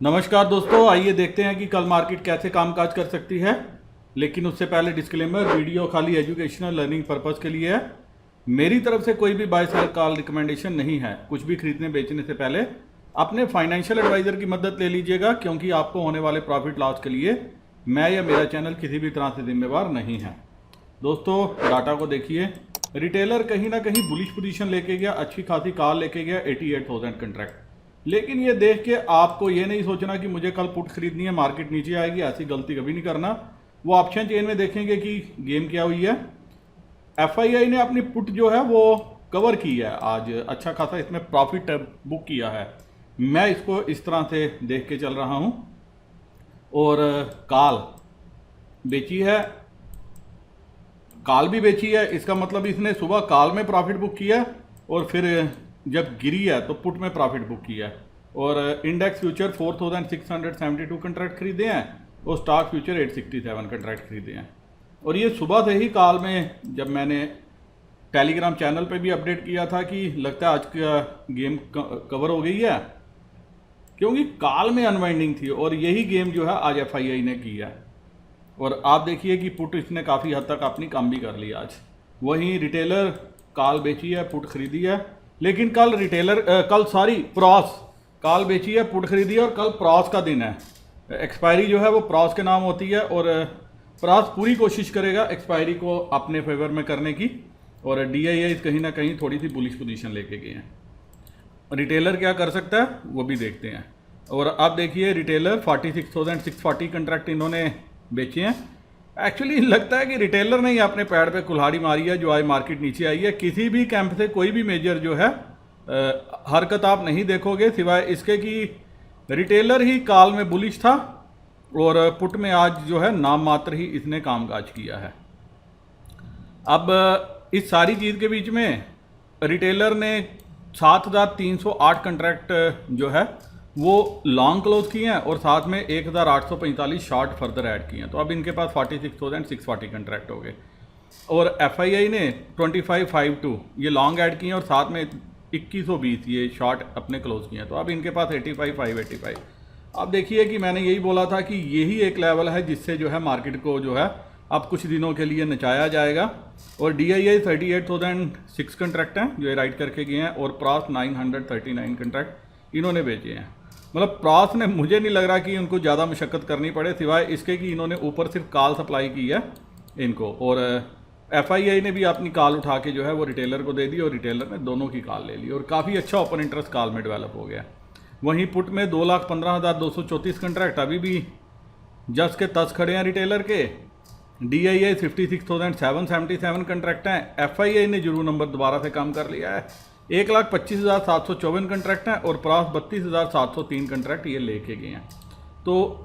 नमस्कार दोस्तों, आइए देखते हैं कि कल मार्केट कैसे कामकाज कर सकती है। लेकिन उससे पहले डिस्क्लेमर, वीडियो खाली एजुकेशनल लर्निंग पर्पस के लिए है। मेरी तरफ से कोई भी बाय सेल कॉल रिकमेंडेशन नहीं है। कुछ भी खरीदने बेचने से पहले अपने फाइनेंशियल एडवाइज़र की मदद ले लीजिएगा, क्योंकि आपको होने वाले प्रॉफिट लॉस के लिए मैं या मेरा चैनल किसी भी तरह से जिम्मेवार नहीं है। दोस्तों, डाटा को देखिए। रिटेलर कहीं ना कहीं बुलिश पोजीशन लेके गया, अच्छी खासी कॉल लेके गया 88,000 कंट्रैक्ट। लेकिन ये देख के आपको ये नहीं सोचना कि मुझे कल पुट खरीदनी है, मार्केट नीचे आएगी, ऐसी गलती कभी नहीं करना। वो ऑप्शन चेन में देखेंगे कि गेम क्या हुई है। एफआईआई ने अपनी पुट जो है वो कवर की है आज, अच्छा खासा इसमें प्रॉफिट बुक किया है। मैं इसको इस तरह से देख के चल रहा हूँ। और कॉल बेची है, कॉल भी बेची है, इसका मतलब इसने सुबह कॉल में प्रॉफिट बुक किया और फिर जब गिरी है तो पुट में प्रॉफिट बुक किया है। और इंडेक्स फ्यूचर 4672 कंट्रैक्ट खरीदे हैं और स्टॉक फ्यूचर 867 कंट्रैक्ट खरीदे हैं। और ये सुबह से ही कॉल में, जब मैंने टेलीग्राम चैनल पे भी अपडेट किया था कि लगता है आज का गेम कवर हो गई है, क्योंकि कॉल में अनवाइंडिंग थी। और यही गेम जो है आज एफआईआई ने की है। और आप देखिए कि पुट इसने काफ़ी हद तक अपनी कम भी कर ली आज। वहीं रिटेलर कॉल बेची है, पुट खरीदी है। लेकिन कल प्रॉस कॉल बेची है, पुट खरीदी है, और कल प्रॉस का दिन है। एक्सपायरी जो है वो प्रॉस के नाम होती है, और प्रॉस पूरी कोशिश करेगा एक्सपायरी को अपने फेवर में करने की। और डीआईआई कहीं ना कहीं थोड़ी सी बुलिश पोजीशन लेके गए हैं। रिटेलर क्या कर सकता है वो भी देखते हैं। और अब देखिए, रिटेलर 46,640 कंट्रैक्ट इन्होंने बेचे हैं। एक्चुअली लगता है कि रिटेलर ने ही अपने पैड पे कुल्हाड़ी मारी है जो आज मार्केट नीचे आई है। किसी भी कैंप से कोई भी मेजर जो है हरकत आप नहीं देखोगे, सिवाय इसके कि रिटेलर ही कॉल में बुलिश था और पुट में आज जो है नाम मात्र ही इसने कामकाज किया है। अब इस सारी चीज़ के बीच में रिटेलर ने 7,308 कंट्रैक्ट जो है वो लॉन्ग क्लोज किए हैं और साथ में 1,845 शॉर्ट फर्दर ऐड किए हैं। तो अब इनके पास 46,640 कंट्रैक्ट हो गए। और एफआईआई ने 2552 ये लॉन्ग ऐड किए हैं और साथ में 2120 ये शॉर्ट अपने क्लोज किए हैं। तो अब इनके पास 85,585। अब देखिए कि मैंने यही बोला था कि यही एक लेवल है जिससे जो है मार्केट को जो है अब कुछ दिनों के लिए नचाया जाएगा। और डीआईआई 38,006 कंट्रैक्ट हैं जो ये राइट करके गए हैं, और प्रॉस 939 कंट्रैक्ट इन्होंने बेचे हैं। मतलब प्रॉस ने, मुझे नहीं लग रहा कि उनको ज़्यादा मशक्क़त करनी पड़े, सिवाय इसके कि इन्होंने ऊपर सिर्फ कॉल सप्लाई की है इनको। और एफआईआई ने भी अपनी कॉल उठा के जो है वो रिटेलर को दे दी और रिटेलर ने दोनों की कॉल ले ली और काफ़ी अच्छा ओपन इंटरेस्ट कॉल में डेवलप हो गया। वहीं पुट में 2,15,234 कंट्रैक्ट अभी भी जस के तस खड़े हैं रिटेलर के। डीआईआई 56,777 कंट्रैक्ट हैं। एफआईआई ने जरूर नंबर दोबारा से कम कर लिया है, 1,25,754 कंट्रैक्ट हैं, और प्रॉस 32,703 कंट्रैक्ट ये लेके गए हैं। तो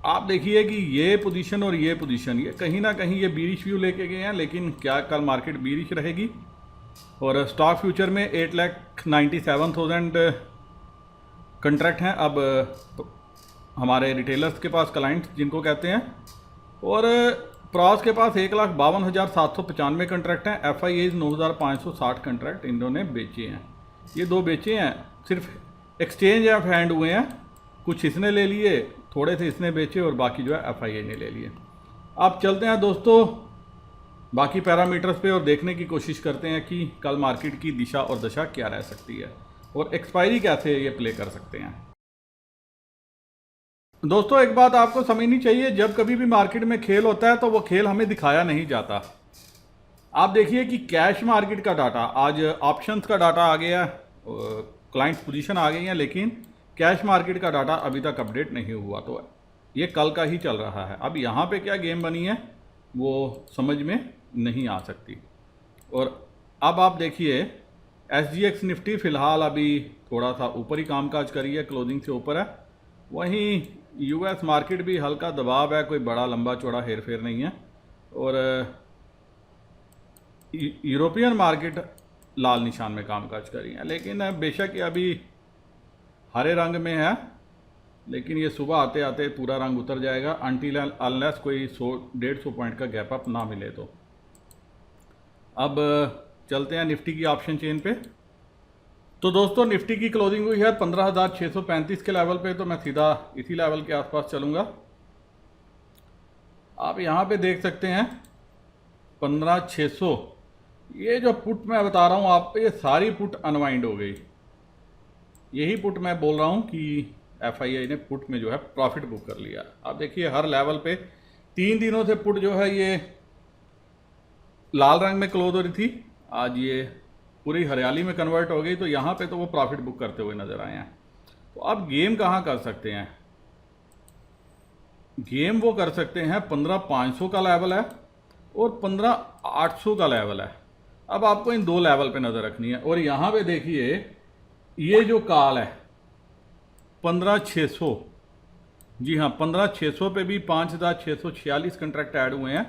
आप देखिए कि ये पोजीशन और ये पोजीशन, ये कहीं ना कहीं ये बीरिश व्यू लेके गए हैं। लेकिन क्या कल मार्केट बीरिश रहेगी? और स्टॉक फ्यूचर में 8,97,000 कंट्रैक्ट हैं अब हमारे रिटेलर्स के पास, क्लाइंट्स जिनको कहते हैं। और प्रॉस के पास 1,52,795 कंट्रैक्ट हैं। एफआईआई 9,560 कंट्रैक्ट इन्होंने बेचे हैं। ये दो बेचे हैं, सिर्फ एक्सचेंज ऑफ हैंड हुए हैं। कुछ इसने ले लिए, थोड़े से इसने बेचे, और बाकी जो है एफआईआई ने ले लिए। अब चलते हैं दोस्तों बाकी पैरामीटर्स पे और देखने की कोशिश करते हैं कि कल मार्केट की दिशा और दशा क्या रह सकती है और एक्सपायरी कैसे ये प्ले कर सकते हैं। दोस्तों, एक बात आपको समझनी चाहिए, जब कभी भी मार्केट में खेल होता है तो वो खेल हमें दिखाया नहीं जाता। आप देखिए कि कैश मार्केट का डाटा, आज ऑप्शंस का डाटा आ गया, क्लाइंट्स पोजीशन आ गई हैं, लेकिन कैश मार्केट का डाटा अभी तक अपडेट नहीं हुआ। तो ये कल का ही चल रहा है। अब यहाँ पे क्या गेम बनी है वो समझ में नहीं आ सकती। और अब आप देखिए, एसजीएक्स निफ्टी फ़िलहाल अभी थोड़ा सा ऊपर ही कामकाज करी है, क्लोजिंग से ऊपर है। वहीं यूएस मार्केट भी हल्का दबाव है, कोई बड़ा लंबा चौड़ा हेर फेर नहीं है। और यूरोपियन मार्केट लाल निशान में कामकाज कर रही है। लेकिन बेशक ये अभी हरे रंग में है, लेकिन ये सुबह आते आते पूरा रंग उतर जाएगा अनटिल अनलेस कोई 100-150 पॉइंट का गैप अप ना मिले। तो अब चलते हैं निफ्टी की ऑप्शन चेन पे। तो दोस्तों निफ्टी की क्लोजिंग हुई है 15,635 के लेवल पे, तो मैं सीधा इसी लेवल के आसपास चलूँगा। आप यहाँ पे देख सकते हैं 15,600। ये जो पुट मैं बता रहा हूँ आपको, ये सारी पुट अनवाइंड हो गई। यही पुट मैं बोल रहा हूँ कि एफआईआई ने पुट में जो है प्रॉफिट बुक कर लिया। आप देखिए हर लेवल पे 3 दिनों से पुट जो है ये लाल रंग में क्लोज हो रही थी, आज ये पूरी हरियाली में कन्वर्ट हो गई। तो यहाँ पे तो वो प्रॉफिट बुक करते हुए नज़र आए हैं। तो अब गेम कहाँ कर सकते हैं? गेम वो कर सकते हैं 15,500 का लेवल है और 15,800 का लेवल है। अब आपको इन दो लेवल पे नज़र रखनी है। और यहाँ पे देखिए ये जो कॉल है 15,600, जी हाँ 15,600 पे भी 5,646 कंट्रैक्ट ऐड हुए हैं।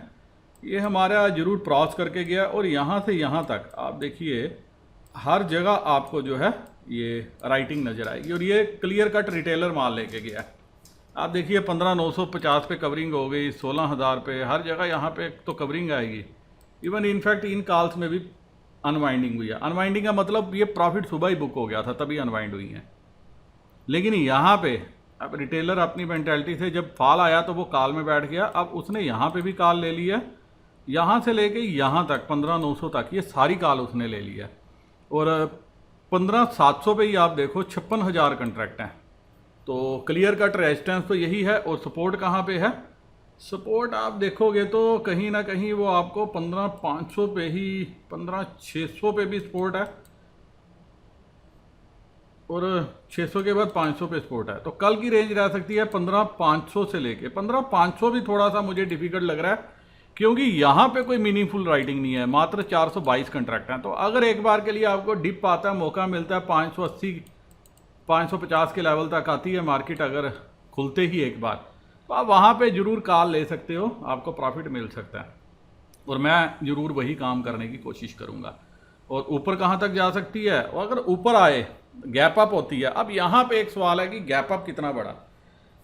ये हमारा जरूर क्रॉस करके गया और यहाँ से यहाँ तक आप देखिए हर जगह आपको जो है ये राइटिंग नज़र आएगी। और ये क्लियर कट रिटेलर माल लेके गया। आप देखिए 15,950 पे कवरिंग हो गई, 16,000 पे, हर जगह यहाँ पे तो कवरिंग आएगी। इवन इनफैक्ट इन कॉल्स में भी अनवाइंडिंग हुई है। अनवाइंडिंग का मतलब ये प्रॉफिट सुबह ही बुक हो गया था तभी अनवाइंड हुई है। लेकिन यहाँ पे अब रिटेलर अपनी मेंटालिटी से जब फॉल आया तो वो कॉल में बैठ गया। अब उसने यहाँ पे भी कॉल ले लिया, यहाँ से लेके यहाँ तक 15,900 तक ये सारी कॉल उसने ले लिया। और 15,700 पे ही आप देखो 56,000 कंट्रैक्ट हैं। तो क्लियर कट रेजिस्टेंस तो यही है। और सपोर्ट कहाँ पे है? सपोर्ट आप देखोगे तो कहीं ना कहीं वो आपको 15,500 पे ही, 15,600 पे भी सपोर्ट है और 600 के बाद 500 पे सपोर्ट है। तो कल की रेंज रह सकती है 15,500 से लेके 15,500 भी थोड़ा सा मुझे डिफिकल्ट लग रहा है क्योंकि यहाँ पे कोई मीनिंगफुल राइटिंग नहीं है, मात्र 422 कंट्रैक्ट हैं। तो अगर एक बार के लिए आपको डिप आता है, मौका मिलता है 580 550 के लेवल तक आती है मार्केट अगर खुलते ही एक बार, तो आप वहाँ पे ज़रूर कॉल ले सकते हो, आपको प्रॉफिट मिल सकता है। और मैं ज़रूर वही काम करने की कोशिश करूँगा। और ऊपर कहाँ तक जा सकती है? और अगर ऊपर आए गैप अप होती है। अब यहाँ पे एक सवाल है कि गैप अप कितना बड़ा?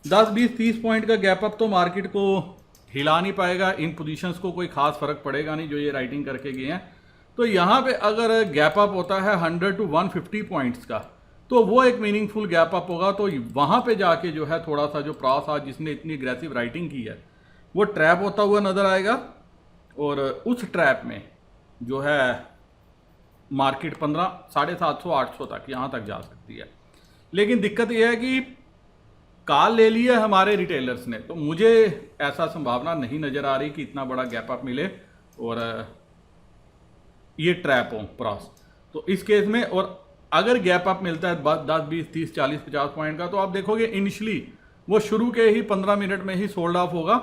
10 20 30 पॉइंट का गैप अप तो मार्केट को हिला नहीं पाएगा। इन पोजीशंस को कोई खास फर्क पड़ेगा नहीं जो ये राइटिंग करके गए हैं। तो यहाँ पे अगर गैप अप होता है 100 to 150 पॉइंट्स का, तो वो एक मीनिंगफुल गैप अप होगा। तो वहाँ पे जाके जो है थोड़ा सा जो प्रास आज जिसने इतनी अग्रेसिव राइटिंग की है वो ट्रैप होता हुआ नज़र आएगा। और उस ट्रैप में जो है मार्केट 750 800 तक यहाँ तक जा सकती है। लेकिन दिक्कत यह है कि कॉल ले लिया हमारे रिटेलर्स ने, तो मुझे ऐसा संभावना नहीं नज़र आ रही कि इतना बड़ा गैप अप मिले और ये ट्रैप हो प्रास। तो इस केस में और अगर गैप अप मिलता है 10 20 30 40 50 पॉइंट का, तो आप देखोगे इनिशियली वो शुरू के ही 15 मिनट में ही सोल्ड ऑफ होगा।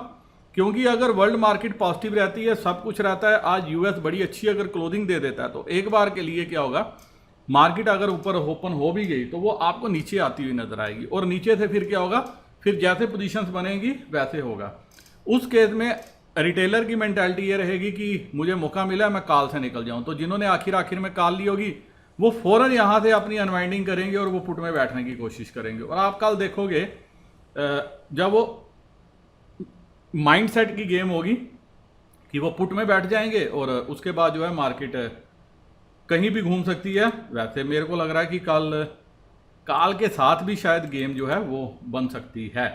क्योंकि अगर वर्ल्ड मार्केट पॉजिटिव रहती है, सब कुछ रहता है, आज यूएस बड़ी अच्छी अगर क्लोजिंग दे देता है तो एक बार के लिए क्या होगा, मार्केट अगर ऊपर ओपन हो भी गई तो वो आपको नीचे आती हुई नजर आएगी। और नीचे से फिर क्या होगा, फिर जैसे पोजीशंस बनेगी वैसे होगा। उस केस में रिटेलर की मेंटालिटी ये रहेगी कि मुझे मौका मिला मैं कॉल से निकल जाऊं। तो जिन्होंने आखिर में कॉल ली होगी वो फौरन यहाँ से अपनी अनवाइंडिंग करेंगे और वो पुट में बैठने की कोशिश करेंगे। और आप कल देखोगे जब वो माइंडसेट की गेम होगी कि वो पुट में बैठ जाएंगे और उसके बाद जो है मार्केट कहीं भी घूम सकती है। वैसे मेरे को लग रहा है कि कल के साथ भी शायद गेम जो है वो बन सकती है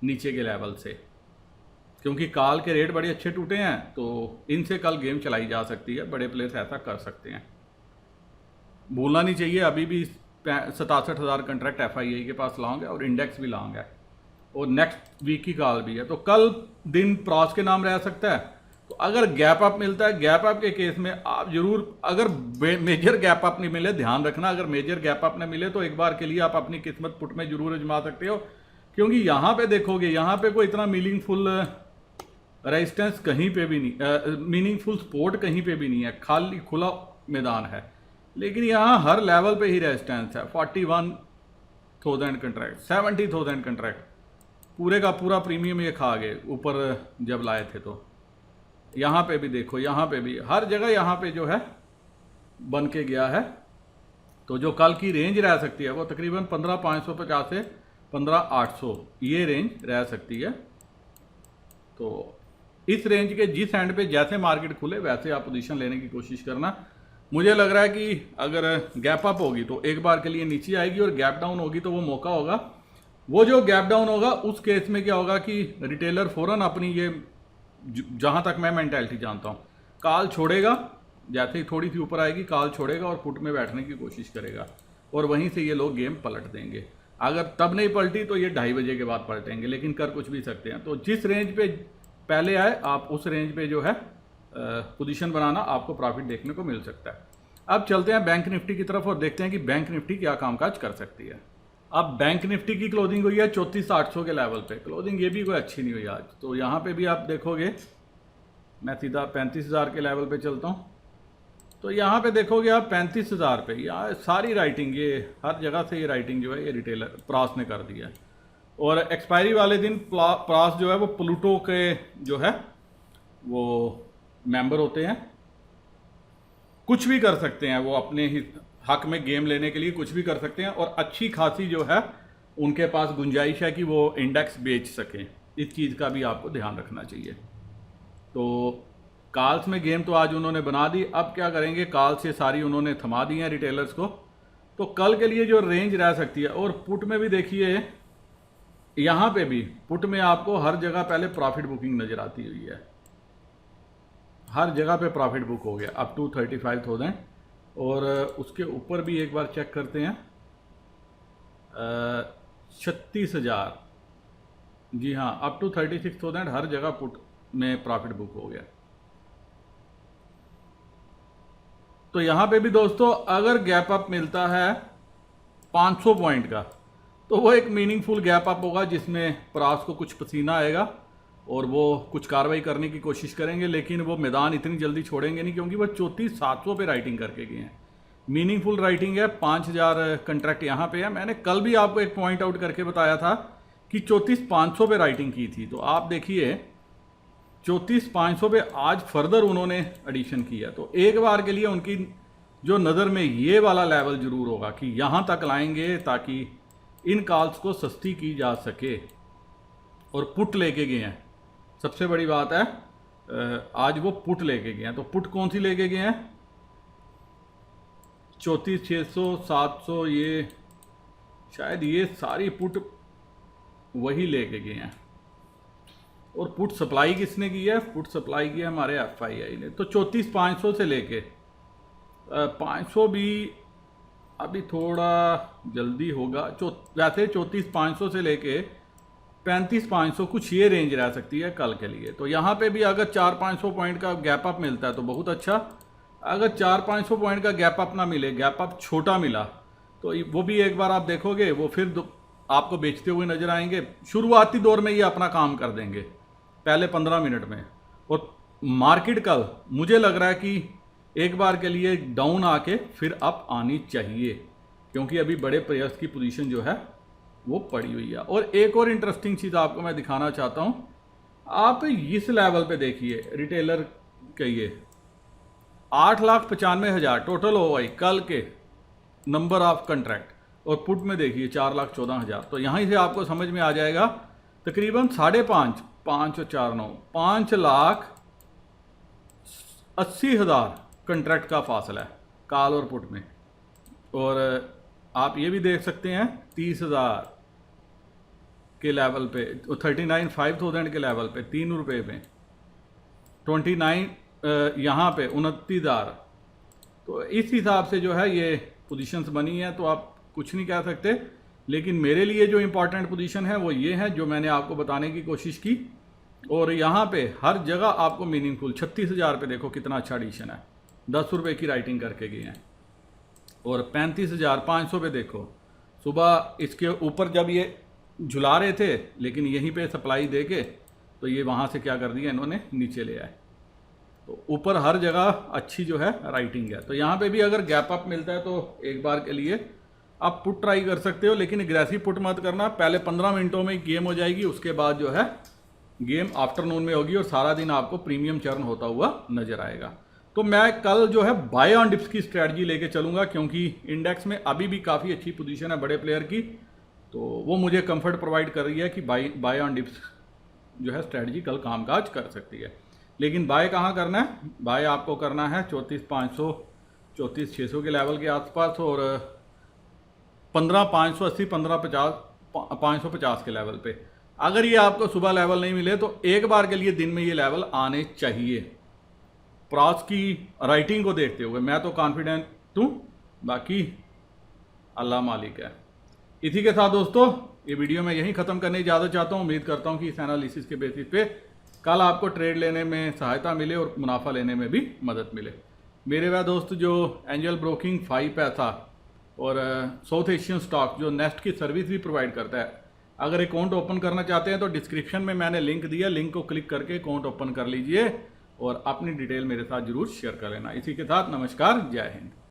नीचे के लेवल से, क्योंकि कॉल के रेट बड़े अच्छे टूटे हैं। तो इनसे कल गेम चलाई जा सकती है, बड़े प्लेयर्स ऐसा कर सकते हैं। भूलना नहीं चाहिए अभी भी 67,000 कंट्रैक्ट एफआईआई के पास लॉन्ग है और इंडेक्स भी लॉन्ग है और नेक्स्ट वीक की कॉल भी है। तो कल दिन प्रॉस के नाम रह सकता है। तो अगर गैप अप मिलता है, गैप अप के केस में आप जरूर, अगर मेजर गैप अप नहीं मिले ध्यान रखना, अगर मेजर गैप अप नहीं मिले तो एक बार के लिए आप अपनी किस्मत पुट में जरूर आजमा सकते हो। क्योंकि यहाँ पे देखोगे यहाँ पे कोई इतना मीनिंगफुल रेजिस्टेंस कहीं पे भी नहीं, मीनिंगफुल सपोर्ट कहीं पे भी नहीं है, खाली खुला मैदान है। लेकिन यहाँ हर लेवल पे ही रेजिस्टेंस है। 41,000 कंट्रैक्ट, 70,000 कंट्रैक्ट, पूरे का पूरा प्रीमियम ये खा गए ऊपर जब लाए थे। तो यहाँ पे भी देखो, यहाँ पे भी हर जगह यहाँ पे जो है बन के गया है। तो जो कल की रेंज रह सकती है वो तकरीबन 15,550 से 15,800 ये रेंज रह सकती है। तो इस रेंज के जिस एंड पे जैसे मार्केट खुले वैसे आप पोजीशन लेने की कोशिश करना। मुझे लग रहा है कि अगर गैप अप होगी तो एक बार के लिए नीचे आएगी, और गैप डाउन होगी तो वो मौका होगा। वो जो गैप डाउन होगा उस केस में क्या होगा कि रिटेलर फ़ौरन अपनी ये, जहाँ तक मैं मेंटालिटी जानता हूँ, कॉल छोड़ेगा, जैसे ही थोड़ी सी ऊपर आएगी कॉल छोड़ेगा और पुट में बैठने की कोशिश करेगा, और वहीं से ये लोग गेम पलट देंगे। अगर तब नहीं पलटी तो ये 2:30 बजे के बाद पलटेंगे, लेकिन कर कुछ भी सकते हैं। तो जिस रेंज पे पहले आए आप उस रेंज पे जो है पोजीशन बनाना, आपको प्रॉफिट देखने को मिल सकता है। अब चलते हैं बैंक निफ्टी की तरफ और देखते हैं कि बैंक निफ्टी क्या कामकाज कर सकती है। अब बैंक निफ्टी की क्लोजिंग हुई है 34,800 के लेवल पे। क्लोजिंग ये भी कोई अच्छी नहीं हुई आज, तो यहाँ पे भी आप देखोगे, मैं सीधा 35,000 के लेवल पे चलता हूँ, तो यहाँ पे देखोगे आप 35,000 पे, यहाँ सारी राइटिंग, ये हर जगह से ये राइटिंग जो है ये रिटेलर प्रास ने कर दिया है। और एक्सपायरी वाले दिन प्रास जो है वो प्लूटो के जो है वो मेंबर होते हैं, कुछ भी कर सकते हैं, वो अपने ही हक में गेम लेने के लिए कुछ भी कर सकते हैं, और अच्छी खासी जो है उनके पास गुंजाइश है कि वो इंडेक्स बेच सकें। इस चीज़ का भी आपको ध्यान रखना चाहिए। तो कॉल्स में गेम तो आज उन्होंने बना दी, अब क्या करेंगे, कॉल से सारी उन्होंने थमा दी हैं रिटेलर्स को, तो कल के लिए जो रेंज रह सकती है। और पुट में भी देखिए, यहाँ पे भी पुट में आपको हर जगह पहले प्रॉफिट बुकिंग नज़र आती हुई है, हर जगह पे प्रॉफिट बुक हो गया अप टू 35,000। और उसके ऊपर भी एक बार चेक करते हैं, 36,000, जी हाँ, अप टू 36,000 हर जगह पुट में प्रॉफिट बुक हो गया। तो यहाँ पे भी दोस्तों अगर गैप अप मिलता है 500 पॉइंट का, तो वो एक मीनिंगफुल गैप अप होगा जिसमें प्रास को कुछ पसीना आएगा और वो कुछ कार्रवाई करने की कोशिश करेंगे, लेकिन वो मैदान इतनी जल्दी छोड़ेंगे नहीं, क्योंकि वो 34,700 पे राइटिंग करके गए हैं। मीनिंगफुल राइटिंग है, 5,000 कंट्रैक्ट यहाँ पे है। मैंने कल भी आपको एक पॉइंट आउट करके बताया था कि 34,500 पे राइटिंग की थी, तो आप देखिए 34,500 पे आज फर्दर उन्होंने एडिशन किया। तो एक बार के लिए उनकी जो नज़र में ये वाला लेवल ज़रूर होगा कि यहाँ तक लाएंगे ताकि इन कॉल्स को सस्ती की जा सके, और पुट लेके गए हैं। सबसे बड़ी बात है आज वो पुट लेके गए हैं। तो पुट कौन सी लेके गए हैं, 34,600, 700, ये शायद ये सारी पुट वही लेके गए हैं। और पुट सप्लाई किसने की है, पुट सप्लाई की है हमारे FII ने। तो 34,500 से लेके 500 भी अभी थोड़ा जल्दी होगा, वैसे 34,500 से लेके 35,500 कुछ ये रेंज रह सकती है कल के लिए। तो यहाँ पे भी अगर 400-500 पॉइंट का गैप अप मिलता है तो बहुत अच्छा। अगर 400-500 पॉइंट का गैप अप ना मिले, गैप अप छोटा मिला, तो वो भी एक बार आप देखोगे वो फिर आपको बेचते हुए नजर आएंगे। शुरुआती दौर में ये अपना काम कर देंगे पहले 15 मिनट में, और मार्केट कल मुझे लग रहा है कि एक बार के लिए डाउन आके फिर अप आनी चाहिए, क्योंकि अभी बड़े प्लेयर्स की पोजीशन जो है वो पड़ी हुई है। और एक और इंटरेस्टिंग चीज़ आपको मैं दिखाना चाहता हूँ, आप इस लेवल पे देखिए रिटेलर के ये 8,95,000 टोटल OI कल के नंबर ऑफ कंट्रैक्ट, और पुट में देखिए 4,14,000। तो यहाँ से आपको समझ में आ जाएगा तकरीबन 5.5, 5 और 4 9, 5,80,000 कंट्रैक्ट का फासला है कॉल और पुट में। और आप ये भी देख सकते हैं 30,000 के लेवल पे, 39,500 के लेवल पे 3 रुपये में, 29 यहाँ पे 29,000। तो इस हिसाब से जो है ये पोजीशंस बनी है, तो आप कुछ नहीं कह सकते। लेकिन मेरे लिए जो इम्पोर्टेंट पोजीशन है वो ये है जो मैंने आपको बताने की कोशिश की। और यहाँ पे हर जगह आपको मीनिंगफुल 36,000 पे देखो कितना अच्छा एडिशन है, 10 रुपये की राइटिंग करके गए हैं। और 35,500 पे देखो, सुबह इसके ऊपर जब ये झुला रहे थे, लेकिन यहीं पे सप्लाई दे के तो ये वहाँ से क्या कर दिया इन्होंने, नीचे ले आए। तो ऊपर हर जगह अच्छी जो है राइटिंग है। तो यहाँ पे भी अगर गैप अप मिलता है तो एक बार के लिए आप पुट ट्राई कर सकते हो, लेकिन एग्रेसिव पुट मत करना। पहले 15 मिनटों में गेम हो जाएगी, उसके बाद जो है गेम आफ्टरनून में होगी और सारा दिन आपको प्रीमियम चर्न होता हुआ नजर आएगा। तो मैं कल जो है बाय ऑन डिप्स की स्ट्रैटेजी लेके चलूंगा, क्योंकि इंडेक्स में अभी भी काफ़ी अच्छी पोजीशन है बड़े प्लेयर की, तो वो मुझे कंफर्ट प्रोवाइड कर रही है कि बाय ऑन डिप्स जो है स्ट्रैटेजी कल कामकाज कर सकती है। लेकिन बाय कहाँ करना है, बाय आपको करना है 34,500 34,600 के लेवल के आसपास और 15,580 15,550 के लेवल पे। अगर ये आपको सुबह लेवल नहीं मिले तो एक बार के लिए दिन में ये लेवल आने चाहिए। प्राइस की राइटिंग को देखते हुए मैं तो कॉन्फिडेंट हूँ, बाकी अल्लाह मालिक है। इसी के साथ दोस्तों ये वीडियो मैं यहीं ख़त्म करने की इजाज़त चाहता हूँ। उम्मीद करता हूँ कि इस एनालिसिस के बेसिस पे कल आपको ट्रेड लेने में सहायता मिले और मुनाफा लेने में भी मदद मिले। मेरे वह दोस्त जो एंजल ब्रोकिंग 5 पैसा और साउथ एशियन स्टॉक जो नेस्ट की सर्विस भी प्रोवाइड करता है, अगर अकाउंट ओपन करना चाहते हैं तो डिस्क्रिप्शन में मैंने लिंक दिया, लिंक को क्लिक करके अकाउंट ओपन कर लीजिए और अपनी डिटेल मेरे साथ ज़रूर शेयर कर लेना। इसी के साथ नमस्कार, जय हिंद।